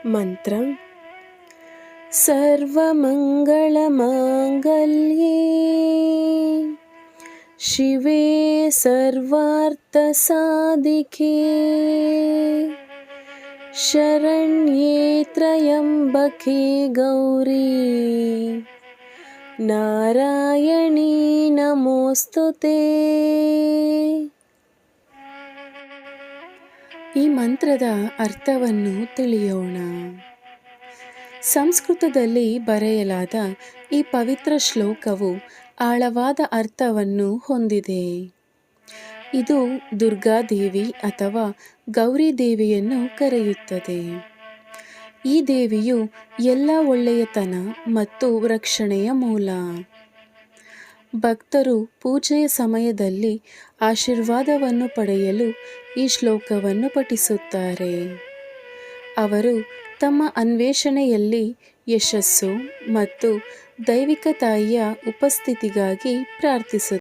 ಮಂತ್ರ ಸರ್ವಮಂಗಳಮಾಂಗಲ್ಯೇ ಶಿವೇ ಸರ್ವಾರ್ಥಸಾಧಿಕೆ ಶರಣ್ಯೇ ತ್ರಯಂಬಕೆ ಗೌರಿ ನಾರಾಯಣೀ ನಮೋಸ್ತುತೇ. ಈ ಮಂತ್ರದ ಅರ್ಥವನ್ನು ತಿಳಿಯೋಣ. ಸಂಸ್ಕೃತದಲ್ಲಿ ಬರೆಯಲಾದ ಈ ಪವಿತ್ರ ಶ್ಲೋಕವು ಆಳವಾದ ಅರ್ಥವನ್ನು ಹೊಂದಿದೆ. ಇದು ದುರ್ಗಾದೇವಿ ಅಥವಾ ಗೌರಿ ದೇವಿಯನ್ನು ಕರೆಯುತ್ತದೆ. ಈ ದೇವಿಯು ಎಲ್ಲ ಒಳ್ಳೆಯತನ ಮತ್ತು ರಕ್ಷಣೆಯ ಮೂಲ. ಭಕ್ತರು ಪೂಜೆಯ ಸಮಯದಲ್ಲಿ ಆಶೀರ್ವಾದವನ್ನು ಪಡೆಯಲು ಈ ಶ್ಲೋಕವನ್ನು ಪಠಿಸುತ್ತಾರೆ. ಅವರು ತಮ್ಮ ಅನ್ವೇಷಣೆಯಲ್ಲಿ ಯಶಸ್ಸು ಮತ್ತು ದೈವಿಕ ತಾಯಿಯ ಉಪಸ್ಥಿತಿಗಾಗಿ ಪ್ರಾರ್ಥಿಸುತ್ತಾರೆ.